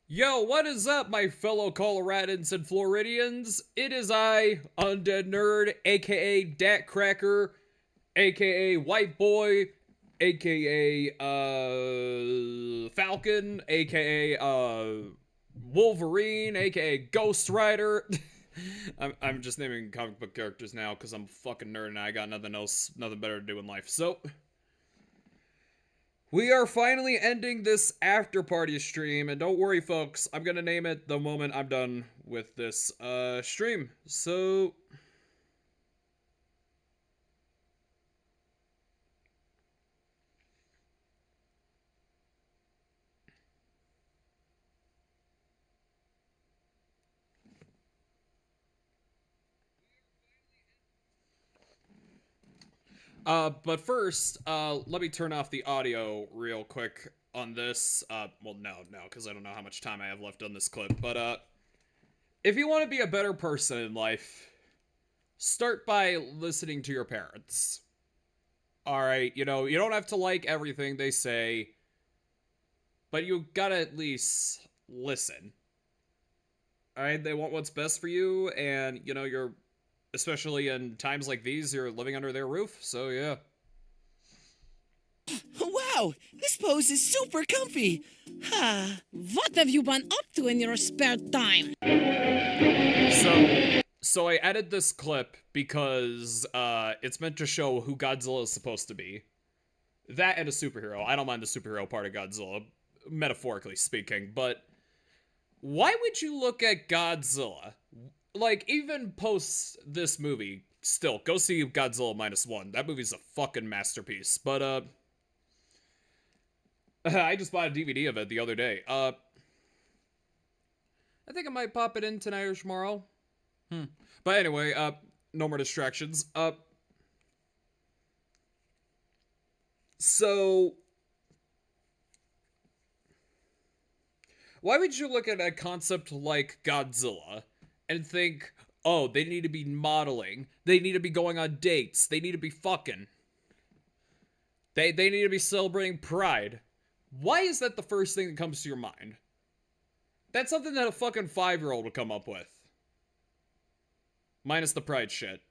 Yo, what is up, my fellow Coloradans and Floridians? It is I, Undead Nerd, aka Dat Cracker, aka White Boy, aka Falcon, aka Wolverine, aka Ghost Rider. I'm just naming comic book characters now because I'm a fucking nerd and I got nothing better to do in life. So, we are finally ending this after party stream, and don't worry folks, I'm gonna name it the moment I'm done with this stream. So but first, let me turn off the audio real quick on this. Well, no, because I don't know how much time I have left on this clip. But, if you want to be a better person in life, start by listening to your parents. Alright, you know, you don't have to like everything they say, but you gotta at least listen. Alright, they want what's best for you, and, you know, you're, especially in times like these, you're living under their roof, so yeah. Wow, this pose is super comfy. What have you been up to in your spare time? So I added this clip because it's meant to show who Godzilla is supposed to be. That and a superhero. I don't mind the superhero part of Godzilla, metaphorically speaking, but why would you look at Godzilla? Like, even post this movie, still, go see Godzilla -1. That movie's a fucking masterpiece. But, I just bought a DVD of it the other day. I think I might pop it in tonight or tomorrow. But anyway, no more distractions. So, why would you look at a concept like Godzilla and think, oh, they need to be modeling, they need to be going on dates, they need to be fucking, they need to be celebrating Pride? Why is that the first thing that comes to your mind? That's something that a fucking 5-year-old would come up with. Minus the Pride shit.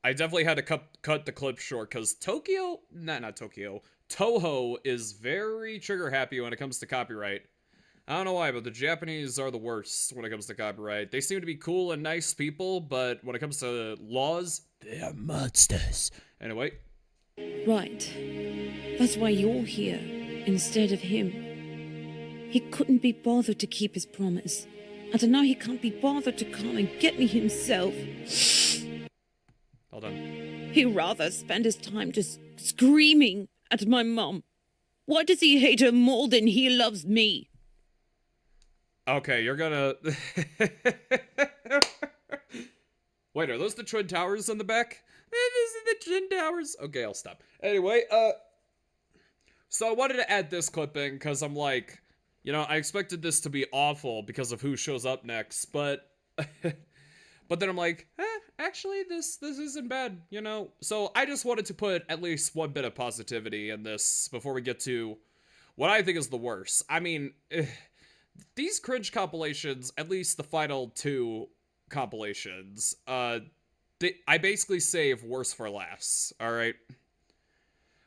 I definitely had to cut the clip short, because not Tokyo, Toho is very trigger happy when it comes to copyright. I don't know why, but the Japanese are the worst when it comes to copyright. They seem to be cool and nice people, but when it comes to laws, they are monsters. Anyway. Right. That's why you're here, instead of him. He couldn't be bothered to keep his promise. And now he can't be bothered to come and get me himself. Hold on. He'd rather spend his time just screaming at my mum. Why does he hate her more than he loves me? Okay, you're gonna... Wait, are those the Twin Towers in the back? These are the Twin Towers. Okay, I'll stop. Anyway, so I wanted to add this clipping, because I'm like, you know, I expected this to be awful because of who shows up next, but... But then I'm like, actually, this isn't bad, you know? So I just wanted to put at least one bit of positivity in this before we get to what I think is the worst. I mean, these cringe compilations, at least the final 2 compilations, I basically save worse for last, alright?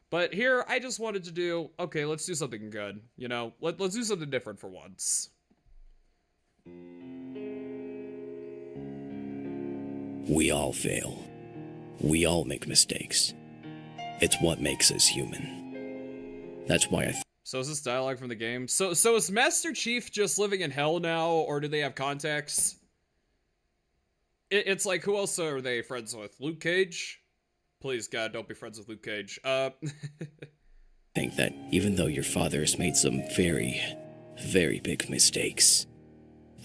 But here, I just wanted to do, okay, let's do something good, you know? Let's do something different for once. We all fail. We all make mistakes. It's what makes us human. That's why So is this dialogue from the game? So is Master Chief just living in hell now, or do they have contacts? It's like, who else are they friends with? Luke Cage? Please, God, don't be friends with Luke Cage. think that even though your father has made some very, very big mistakes,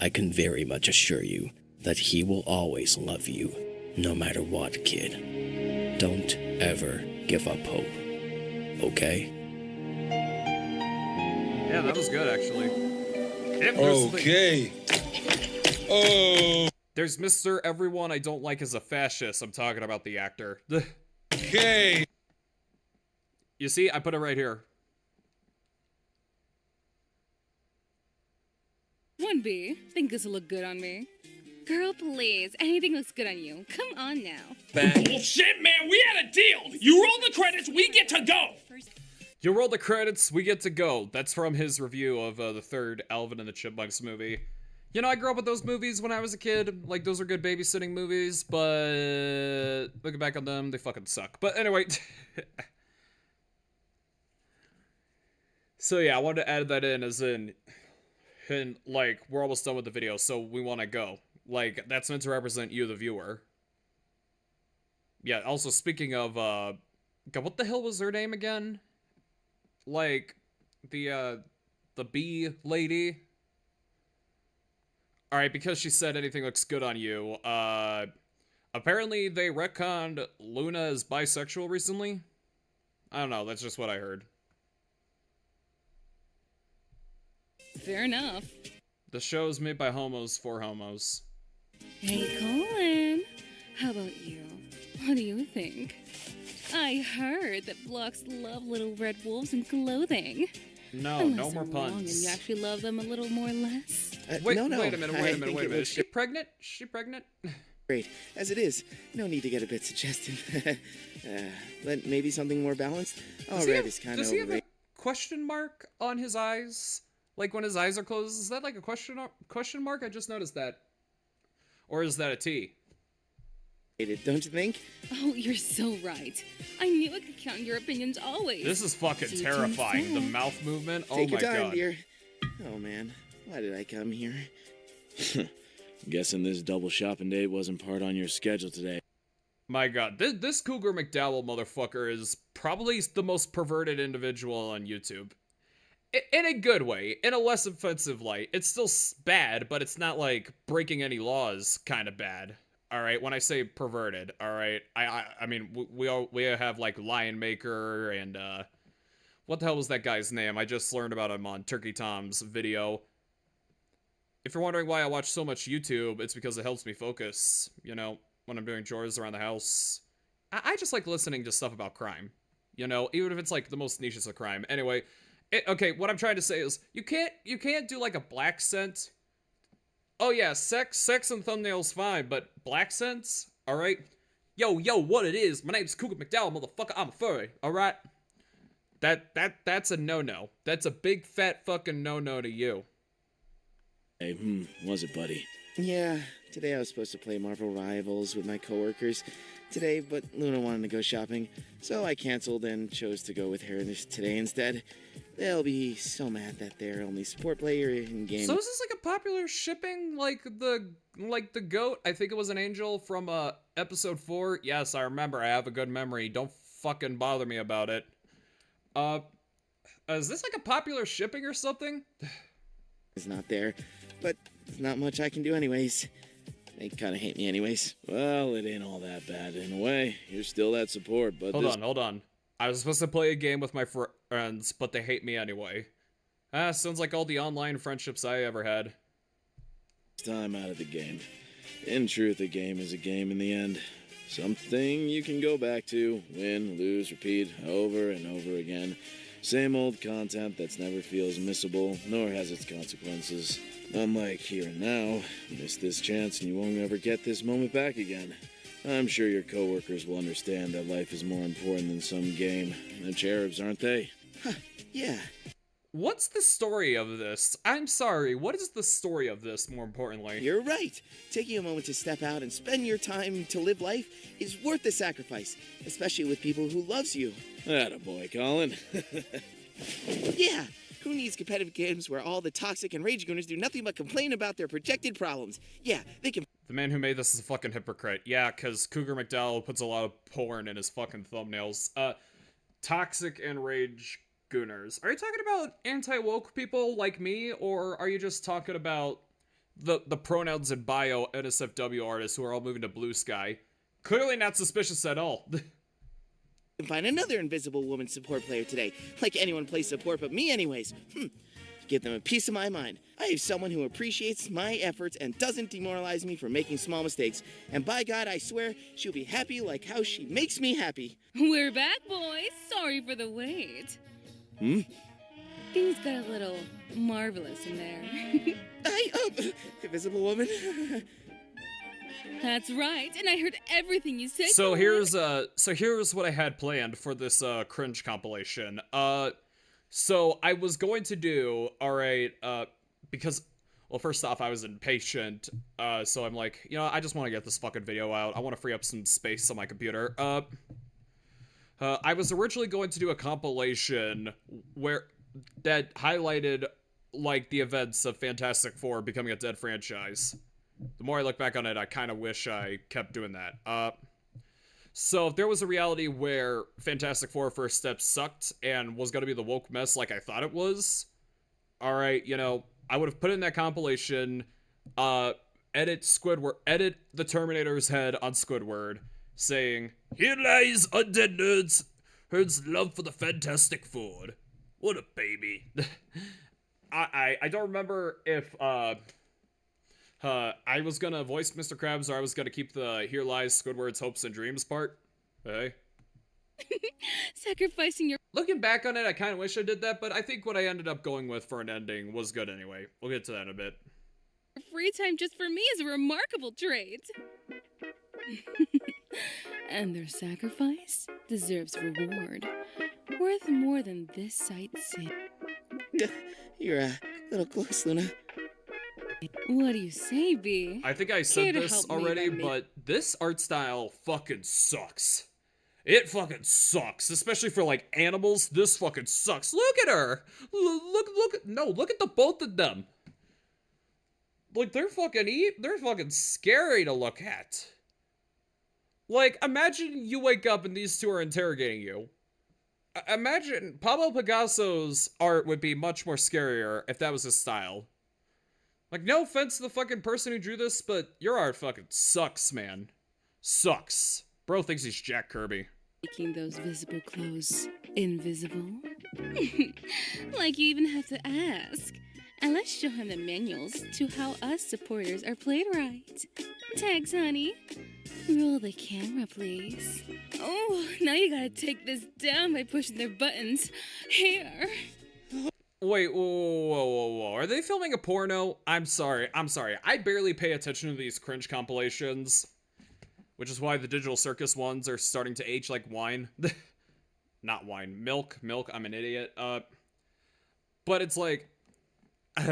I can very much assure you that he will always love you, no matter what, kid. Don't ever give up hope, okay? Yeah, that was good, actually. Okay. Oh. There's Mr. Everyone I Don't Like is a Fascist. I'm talking about the actor. Okay. You see, I put it right here. 1B, think this'll look good on me. Girl, please, anything looks good on you. Come on now. Bullshit, man, we had a deal. You roll the credits, we get to go. You roll the credits, we get to go. That's from his review of the third Alvin and the Chipmunks movie. You know, I grew up with those movies when I was a kid. Like, those are good babysitting movies, but looking back on them, they fucking suck. But anyway. So yeah, I wanted to add that in as in, like, we're almost done with the video, so we want to go. Like, that's meant to represent you, the viewer. Yeah, also, speaking of, God, what the hell was her name again? Like, the bee lady? Alright, because she said anything looks good on you, apparently they retconned Luna as bisexual recently? I don't know, that's just what I heard. Fair enough. The show is made by homos for homos. Hey, Colin. How about you? What do you think? I heard that blocks love little red wolves in clothing. No, Unless no more I'm wrong puns. and you actually love them a little more or less. Wait, no. wait a minute, I wait a think minute, wait a it minute. was Is she pregnant? Is she pregnant? great. As it is, no need to get a bit suggestive. But maybe something more balanced? All right, it's kind of Does he have a overrated. question mark on his eyes? Like when his eyes are closed? Is that like a question mark? I just noticed that. Or is that a T? Don't you think? Oh, you're so right. I knew I could count on your opinions always. This is fucking See you terrifying. The soon. mouth movement. Oh Take my your time, god. dear. Oh man, why did I come here? Guessing this double shopping date wasn't part on your schedule today. My god. This Cougar McDowell motherfucker is probably the most perverted individual on YouTube. In a good way, in a less offensive light. It's still bad, but it's not like breaking any laws kind of bad. All right, when I say perverted, all right, I mean we have like Lion Maker and what the hell was that guy's name? I just learned about him on Turkey Tom's video. If you're wondering why I watch so much YouTube, it's because it helps me focus. You know, when I'm doing chores around the house, I just like listening to stuff about crime. You know, even if it's like the most niche of crime. Anyway. Okay, what I'm trying to say is, you can't do like a black scent. Oh yeah, sex and thumbnails fine, but black scents? Alright? Yo, what it is, my name's Cougar McDowell, motherfucker, I'm a furry, alright? That's a no-no. That's a big fat fucking no-no to you. Hey, was it, buddy? Yeah, today I was supposed to play Marvel Rivals with my coworkers today, but Luna wanted to go shopping, so I canceled and chose to go with her today instead. They'll be so mad that they're only support player in game. So is this like a popular shipping, like the goat? I think it was an angel from episode 4. Yes, I remember. I have a good memory. Don't fucking bother me about it. Is this like a popular shipping or something? Is not there, but there's not much I can do anyways. They kind of hate me anyways. Well, it ain't all that bad in a way. You're still that support, but Hold on. I was supposed to play a game with my friends, but they hate me anyway. Sounds like all the online friendships I ever had. time out of the game. In truth, a game is a game in the end. Something you can go back to, win, lose, repeat, over and over again. Same old content that never feels missable, nor has its consequences. Unlike here and now, miss this chance and you won't ever get this moment back again. I'm sure your coworkers will understand that life is more important than some game. They're cherubs, aren't they? Huh, yeah. What's the story of this? I'm sorry, what is the story of this, more importantly? You're right. Taking a moment to step out and spend your time to live life is worth the sacrifice, especially with people who loves you. Attaboy, Colin. Yeah, who needs competitive games where all the toxic and rage gooners do nothing but complain about their projected problems? Yeah, they can. The man who made this is a fucking hypocrite. Yeah, because Cougar McDowell puts a lot of porn in his fucking thumbnails. Toxic and rage gooners. Are you talking about anti-woke people like me, or are you just talking about the pronouns in bio NSFW artists who are all moving to Blue Sky? Clearly not suspicious at all. Find another invisible woman support player today. Like anyone plays support but me anyways. Give them a piece of my mind. I have someone who appreciates my efforts and doesn't demoralize me for making small mistakes. And by God, I swear, she'll be happy like how she makes me happy. We're back, boys. Sorry for the wait. Things got a little marvelous in there. Invisible woman. That's right, and I heard everything you said. So here's what I had planned for this cringe compilation. So I was going to do, alright, because, well, first off, I was impatient, so I'm like, you know, I just want to get this fucking video out. I want to free up some space on my computer. I was originally going to do a compilation that highlighted, like, the events of Fantastic Four becoming a dead franchise. The more I look back on it, I kind of wish I kept doing that. So if there was a reality where Fantastic Four First Step sucked and was going to be the woke mess like I thought it was, alright, you know, I would have put in that compilation, edit the Terminator's head on Squidward, saying, "Here lies undead nerds, herd's love for the Fantastic Four. What a baby." I don't remember if, I was gonna voice Mr. Krabs or I was gonna keep the "Here lies Squidward's hopes and dreams" part. Hey. Sacrificing your Looking back on it, I kind of wish I did that, but I think what I ended up going with for an ending was good anyway. We'll get to that in a bit. free time just for me is a remarkable trait. And their sacrifice deserves reward. Worth more than this sightseeing. You're a little close, Luna. What do you say, B? I think I Here said to this help me, already, Bendy. but this art style fucking sucks. It fucking sucks, especially for like animals. This fucking sucks. Look at her. Look at the both of them. Like they're fucking scary to look at. Like imagine you wake up and these two are interrogating you. Imagine Pablo Picasso's art would be much more scarier if that was his style. Like, no offense to the fucking person who drew this, but your art fucking sucks, man. Sucks. Bro thinks he's Jack Kirby. Making those visible clothes invisible? Like you even have to ask. And let's show him the manuals to how us supporters are played right. Tags, honey. Roll the camera, please. Oh, now you gotta take this down by pushing their buttons. Here. Wait, whoa. Are they filming a porno? I'm sorry. I barely pay attention to these cringe compilations. Which is why the Digital Circus ones are starting to age like wine. Not wine. Milk, I'm an idiot. But it's like,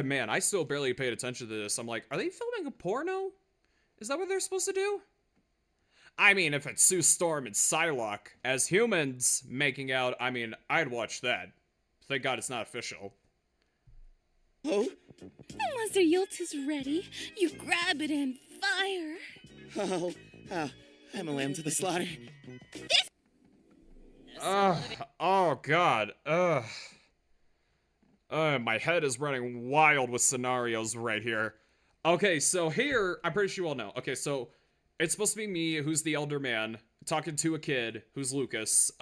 man, I still barely paid attention to this. I'm like, are they filming a porno? Is that what they're supposed to do? I mean, if it's Sue Storm and Psylocke as humans making out, I mean, I'd watch that. Thank God it's not official. Oh? Once their yilt is ready, you grab it and fire. I'm a lamb to the slaughter. Oh God. My head is running wild with scenarios right here. Okay, so here, I'm pretty sure you all know. Okay, so it's supposed to be me, who's the elder man, talking to a kid, who's Lucas.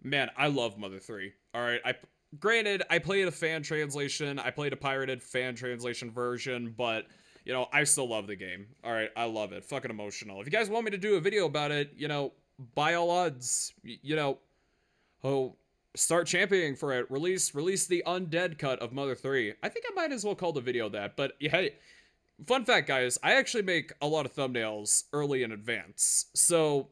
Man, I love Mother 3. Alright, granted, I played a fan translation, I played a pirated fan translation version, but, you know, I still love the game. Alright, I love it. Fucking emotional. If you guys want me to do a video about it, you know, by all odds, you know, start championing for it. Release the Undead cut of Mother 3. I think I might as well call the video that, but yeah, fun fact, guys, I actually make a lot of thumbnails early in advance. So,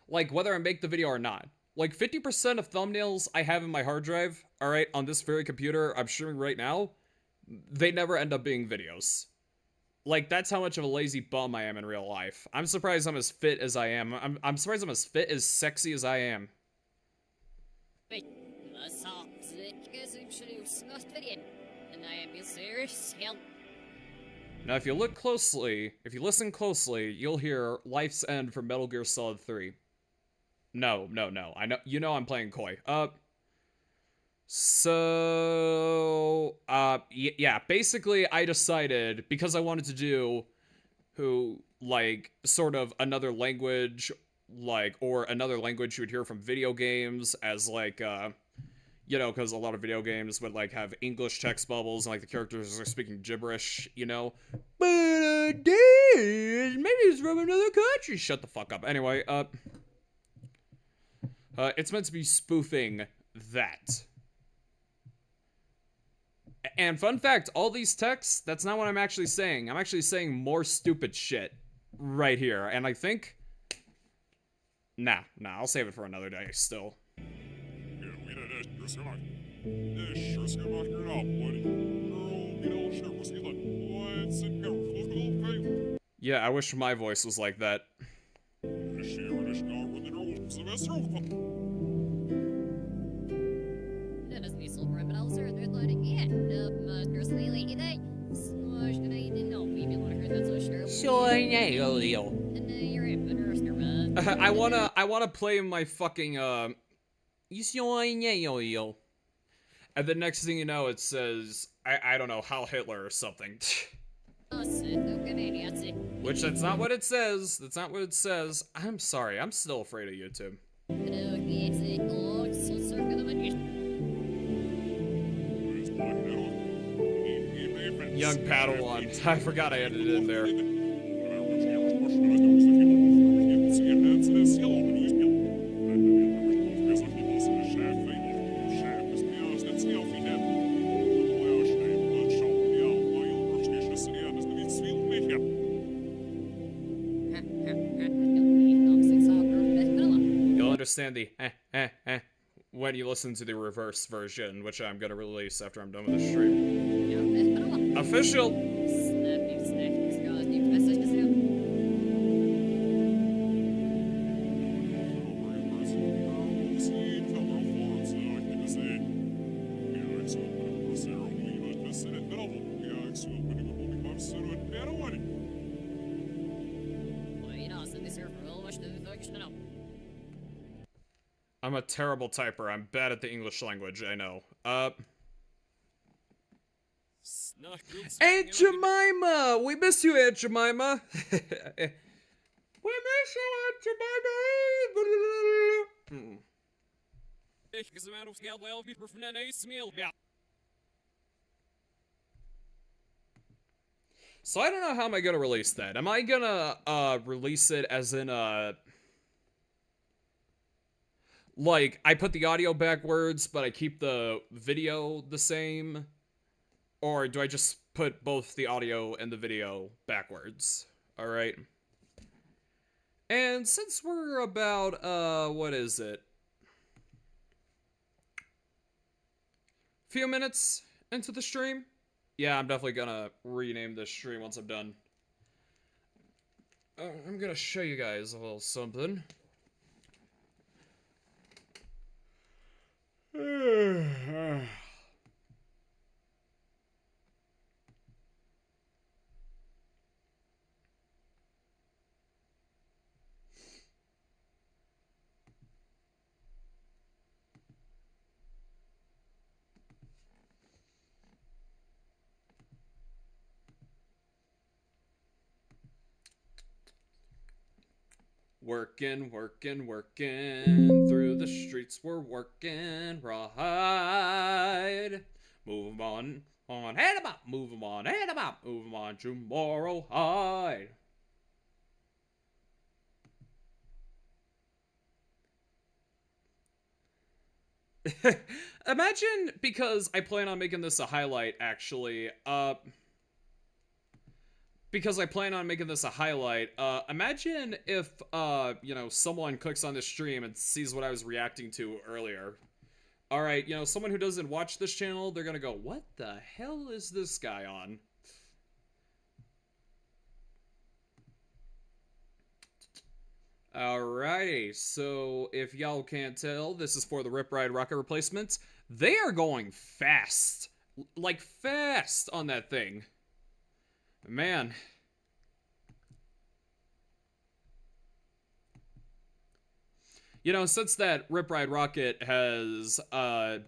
like, whether I make the video or not, like 50% of thumbnails I have in my hard drive, alright, on this very computer I'm streaming right now, they never end up being videos. Like, that's how much of a lazy bum I am in real life. I'm surprised I'm as fit as I am. I'm surprised I'm as fit, as sexy as I am. Now, if you look closely, if you listen closely, you'll hear Life's End from Metal Gear Solid 3. No. I know, you know I'm playing coy. Yeah, basically I decided, because I wanted to do, like, sort of another language, like, or another language you would hear from video games as, like, You know, because a lot of video games would, like, have English text bubbles and, like, the characters are speaking gibberish, you know? But, Dad, maybe he's from another country. Shut the fuck up. Anyway, it's meant to be spoofing that. And fun fact, all these texts, that's not what I'm actually saying. I'm actually saying more stupid shit right here. And I think... Nah, I'll save it for another day still. Yeah, I wish my voice was like that. I wanna play my fucking and the next thing you know, it says I don't know, Heil Hitler or something. Which that's not what it says. That's not what it says. I'm sorry. I'm still afraid of YouTube. Young Padawan. I forgot I added it in there. You'll understand the when you listen to the reverse version, which I'm gonna release after I'm done with the stream. Official! I'm a terrible typer. I'm bad at the English language, I know. Aunt Jemima! We miss you, Aunt Jemima! We miss you, Aunt Jemima! So I don't know how am I gonna release that. Am I gonna, release it as in, like, I put the audio backwards, but I keep the video the same? Or do I just put both the audio and the video backwards? Alright. And since we're about, what is it? Few minutes into the stream? Yeah, I'm definitely gonna rename this stream once I'm done. I'm gonna show you guys a little something. Working through the streets, we're working right. Move on, head about, move 'em on, head about, move 'em on, tomorrow hide. Imagine, because I plan on making this a highlight, actually, imagine if, you know, someone clicks on this stream and sees what I was reacting to earlier. Alright, you know, someone who doesn't watch this channel, they're gonna go, what the hell is this guy on? Alrighty, so if y'all can't tell, this is for the Rip Ride rocket replacements. They are going fast. Like, fast on that thing. Man. You know, since that Rip Ride rocket has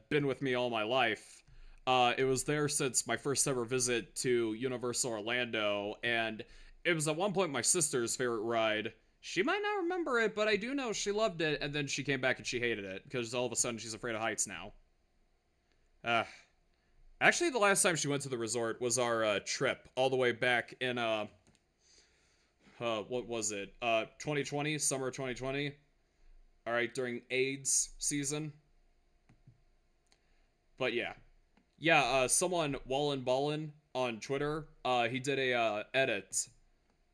been with me all my life, it was there since my first ever visit to Universal Orlando, and it was at one point my sister's favorite ride. She might not remember it, but I do know she loved it, and then she came back and she hated it, because all of a sudden she's afraid of heights now. Uh, actually, the last time she went to the resort was our trip all the way back in what was it? 2020, summer 2020. All right, during AIDS season. But yeah. Someone Wallen Ballin on Twitter, he did a edit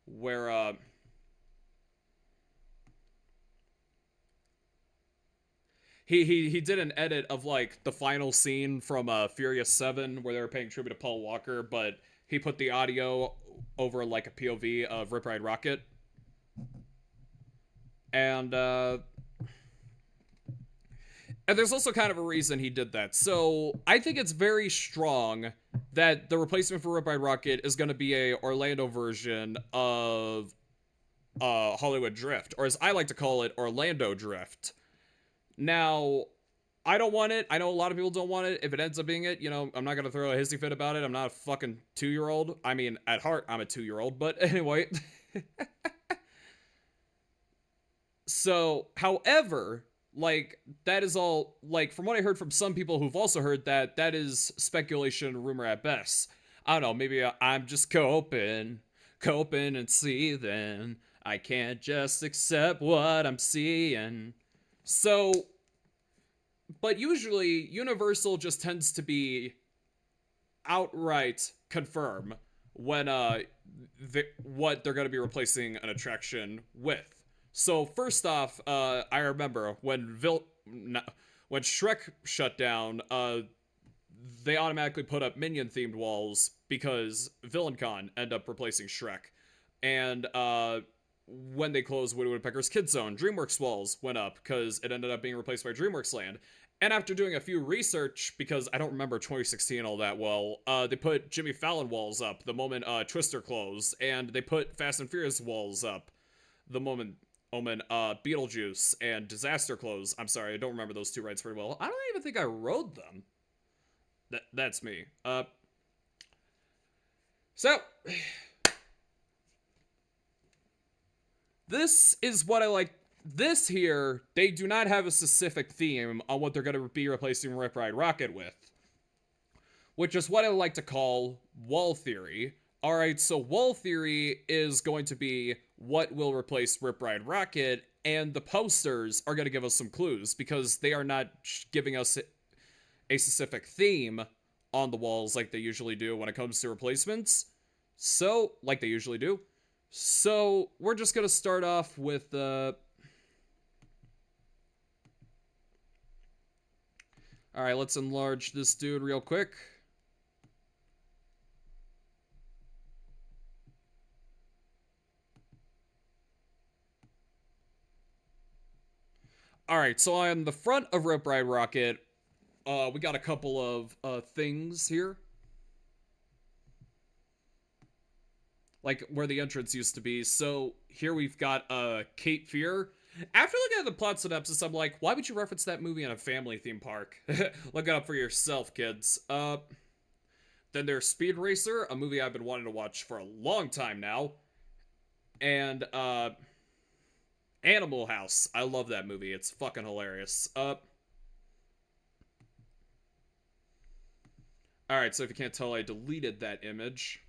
where he did an edit of like the final scene from Furious 7 where they were paying tribute to Paul Walker, but he put the audio over like a POV of Rip Ride Rocket. And there's also kind of a reason he did that. So I think it's very strong that the replacement for Rip Ride Rocket is going to be a Orlando version of Hollywood Drift, or as I like to call it, Orlando Drift. Now, I don't want it. I know a lot of people don't want it. If it ends up being it, you know, I'm not going to throw a hissy fit about it. I'm not a fucking 2-year-old. I mean, at heart, I'm a 2-year-old. But anyway. So, however, like, that is all, like, from what I heard from some people who've also heard that, that is speculation and rumor at best. I don't know, maybe I'm just coping and seething. I can't just accept what I'm seeing. So, but usually, Universal just tends to be outright confirm when, what they're going to be replacing an attraction with. So first off, I remember when Shrek shut down, they automatically put up Minion-themed walls because VillainCon ended up replacing Shrek. And when they closed Woody Woodpecker's Kid Zone, DreamWorks walls went up because it ended up being replaced by DreamWorks Land. And after doing a few research, because I don't remember 2016 all that well, they put Jimmy Fallon walls up the moment Twister closed, and they put Fast and Furious walls up the moment Beetlejuice and Disaster closed. I'm sorry, I don't remember those two rides very well. I don't even think I rode them. That's me. So this is what I like. This here, they do not have a specific theme on what they're going to be replacing Rip Ride Rocket with, which is what I like to call wall theory. Alright, so wall theory is going to be what will replace Rip Ride Rocket, and the posters are going to give us some clues, because they are not giving us a specific theme on the walls like they usually do when it comes to replacements. So, like they usually do. So, we're just going to start off with, Alright, let's enlarge this dude real quick. Alright, so on the front of Rip Ride Rocket, we got a couple of things here. Like, where the entrance used to be. So, here we've got, Cape Fear. After looking at the plot synopsis, I'm like, why would you reference that movie in a family theme park? Look it up for yourself, kids. Then there's Speed Racer, a movie I've been wanting to watch for a long time now. And, Animal House. I love that movie. It's fucking hilarious. Alright, so if you can't tell, I deleted that image.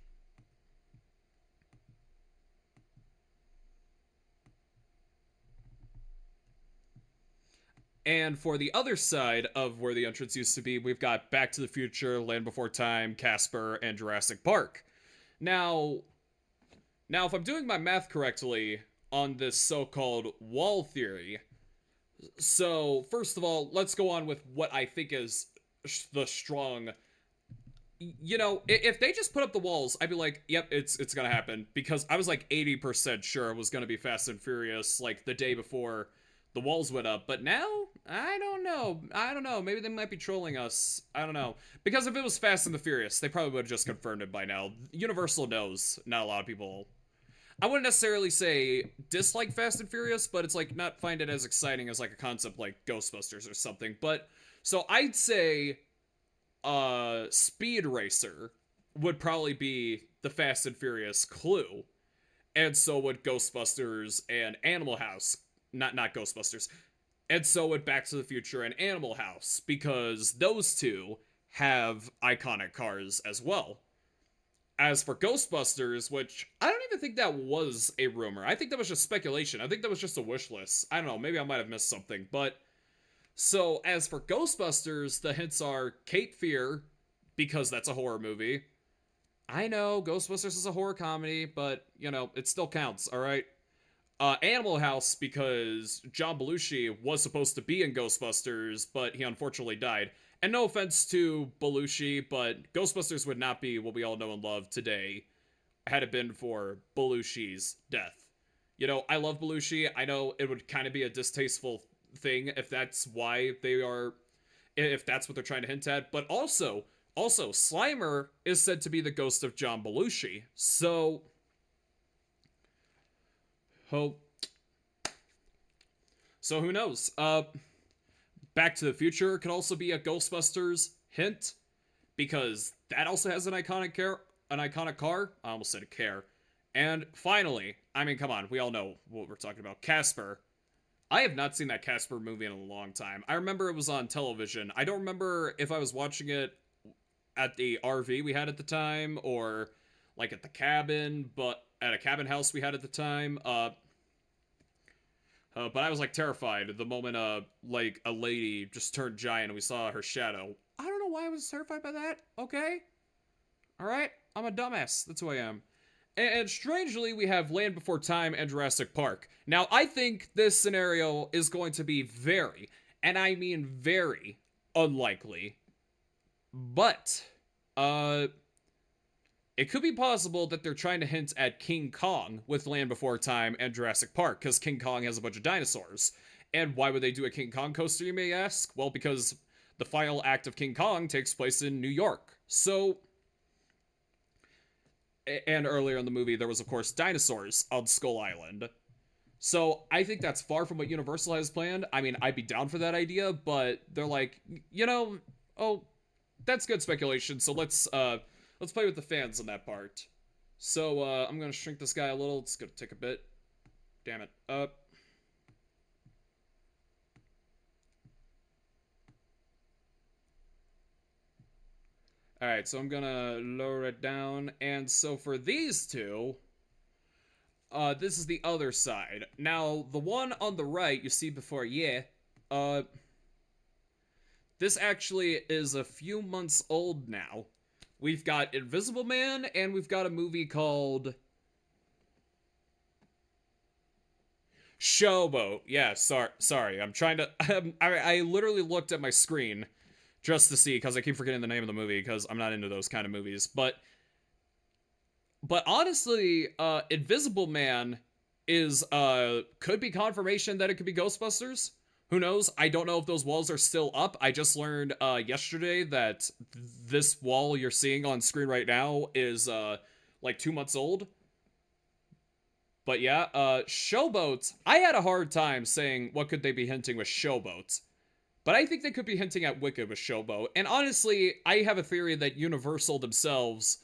And for the other side of where the entrance used to be, we've got Back to the Future, Land Before Time, Casper, and Jurassic Park. Now, if I'm doing my math correctly on this so-called wall theory, so first of all, let's go on with what I think is the strong... You know, if they just put up the walls, I'd be like, yep, it's gonna happen. Because I was like 80% sure it was gonna be Fast and Furious, like, the day before the walls went up. But now, I don't know. Maybe they might be trolling us. I don't know. Because if it was Fast and the Furious, they probably would have just confirmed it by now. Universal knows not a lot of people... I wouldn't necessarily say dislike Fast and Furious, but it's like not find it as exciting as like a concept like Ghostbusters or something. But, so I'd say... Speed Racer would probably be the Fast and Furious clue, and so would Ghostbusters and Animal House. Not Ghostbusters. And so would Back to the Future and Animal House, because those two have iconic cars as well. As for Ghostbusters, which I don't even think that was a rumor. I think that was just speculation. I think that was just a wish list. I don't know, maybe I might have missed something. But so as for Ghostbusters, the hints are Cape Fear, because that's a horror movie. I know Ghostbusters is a horror comedy, but you know, it still counts, alright? Animal House, because John Belushi was supposed to be in Ghostbusters, but he unfortunately died. And no offense to Belushi, but Ghostbusters would not be what we all know and love today had it been for Belushi's death. You know, I love Belushi. I know it would kind of be a distasteful thing if that's why they are, if that's what they're trying to hint at. But also, Slimer is said to be the ghost of John Belushi. So, hope. So who knows? Back to the Future could also be a Ghostbusters hint, because that also has an iconic car. I almost said a care. And finally, I mean, come on, we all know what we're talking about. Casper. I have not seen that Casper movie in a long time. I remember it was on television. I don't remember if I was watching it at the RV we had at the time, or like at the cabin, but at a cabin house we had at the time. But I was like terrified the moment like a lady just turned giant and we saw her shadow. I don't know why I was terrified by that. Okay, all right, I'm a dumbass. That's who I am. And strangely, we have Land Before Time and Jurassic Park. Now, I think this scenario is going to be very, and I mean very, unlikely. But, it could be possible that they're trying to hint at King Kong with Land Before Time and Jurassic Park, because King Kong has a bunch of dinosaurs. And why would they do a King Kong coaster, you may ask? Well, because the final act of King Kong takes place in New York. So, and earlier in the movie, there was, of course, dinosaurs on Skull Island. So I think that's far from what Universal has planned. I mean, I'd be down for that idea, but they're like, you know, oh, that's good speculation, so let's play with the fans on that part. So, I'm gonna shrink this guy a little. It's gonna take a bit. Damn it. Alright, so I'm gonna lower it down. And so for these two, this is the other side. Now, the one on the right you see before, this actually is a few months old now. We've got Invisible Man, and we've got a movie called Showboat. Yeah, sorry. I'm trying to... I literally looked at my screen just to see, because I keep forgetting the name of the movie, because I'm not into those kind of movies. But honestly, Invisible Man is, could be confirmation that it could be Ghostbusters. Who knows? I don't know if those walls are still up. I just learned yesterday that this wall you're seeing on screen right now is like 2 months old. But yeah, Showboat. I had a hard time saying what could they be hinting with Showboat. But I think they could be hinting at Wicked with Showboat. And honestly, I have a theory that Universal themselves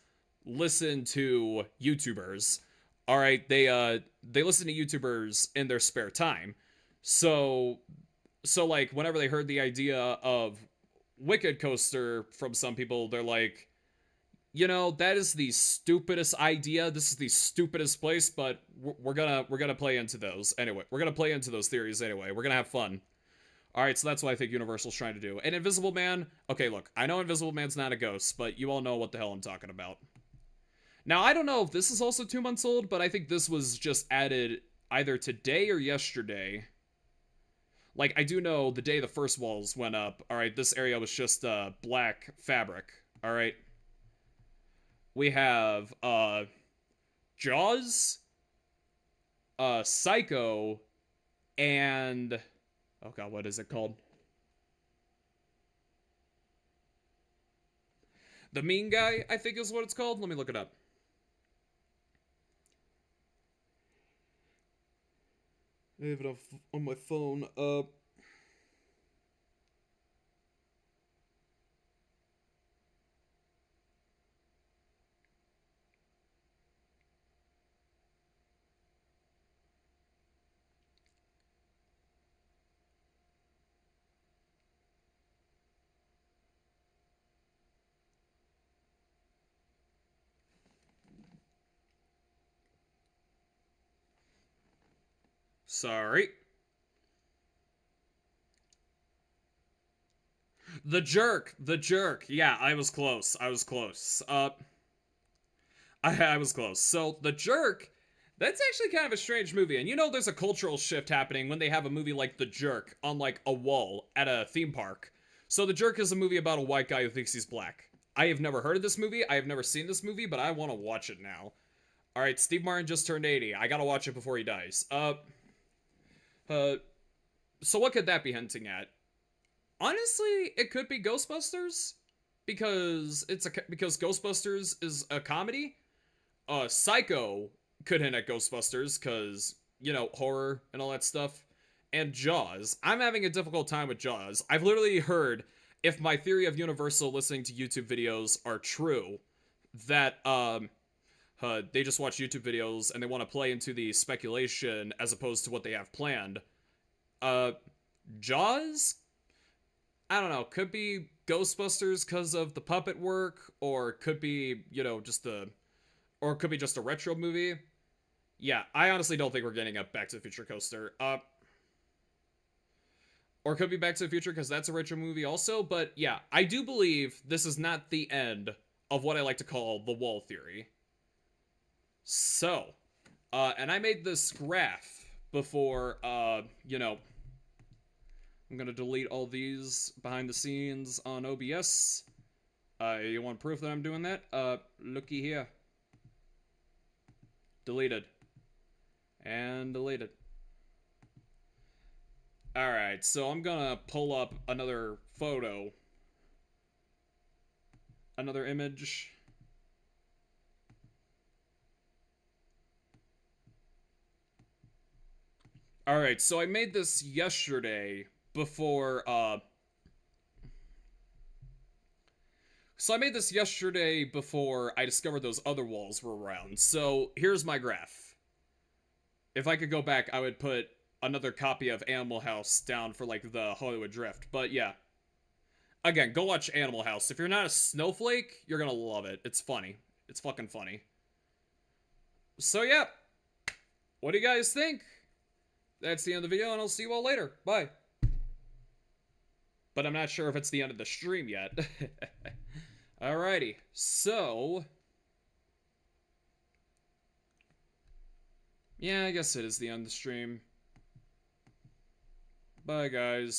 listen to YouTubers. All right, they listen to YouTubers in their spare time. So like, whenever they heard the idea of Wicked Coaster from some people, they're like, you know, that is the stupidest idea. This is the stupidest place, but we're gonna play into those anyway. We're gonna play into those theories anyway. We're gonna have fun. All right, so that's what I think Universal's trying to do. And Invisible Man, okay, look, I know Invisible Man's not a ghost, but you all know what the hell I'm talking about. Now, I don't know if this is also 2 months old, but I think this was just added either today or yesterday. Like, I do know the day the first walls went up, alright, this area was just, black fabric, alright? We have, Jaws, Psycho, and... oh god, what is it called? The Mean Guy, I think is what it's called. Let me look it up. I have it on my phone. Sorry. The Jerk. The Jerk. Yeah, I was close. I was close. I was close. So, The Jerk, that's actually kind of a strange movie. And you know there's a cultural shift happening when they have a movie like The Jerk on, like, a wall at a theme park. So, The Jerk is a movie about a white guy who thinks he's black. I have never heard of this movie. I have never seen this movie, but I want to watch it now. Alright, Steve Martin just turned 80. I gotta watch it before he dies. So what could that be hinting at? Honestly, it could be Ghostbusters. Because because Ghostbusters is a comedy. Psycho could hint at Ghostbusters, because, you know, horror and all that stuff. And Jaws. I'm having a difficult time with Jaws. I've literally heard, if my theory of Universal listening to YouTube videos are true, that, they just watch YouTube videos and they want to play into the speculation as opposed to what they have planned. Jaws? I don't know, could be Ghostbusters because of the puppet work, or could be, you know, or it could be just a retro movie. Yeah, I honestly don't think we're getting a Back to the Future coaster. Or it could be Back to the Future because that's a retro movie also, but yeah, I do believe this is not the end of what I like to call the wall theory. So, and I made this graph before, you know, I'm gonna delete all these behind the scenes on OBS. You want proof that I'm doing that? Looky here. Deleted. And deleted. Alright, so I'm gonna pull up another photo. Another image. Alright, so I made this yesterday before, I discovered those other walls were around. So, here's my graph. If I could go back, I would put another copy of Animal House down for, like, the Hollywood Drift. But, yeah. Again, go watch Animal House. If you're not a snowflake, you're gonna love it. It's funny. It's fucking funny. So, yeah. What do you guys think? That's the end of the video, and I'll see you all later. Bye. But I'm not sure if it's the end of the stream yet. Alrighty, so... yeah, I guess it is the end of the stream. Bye, guys.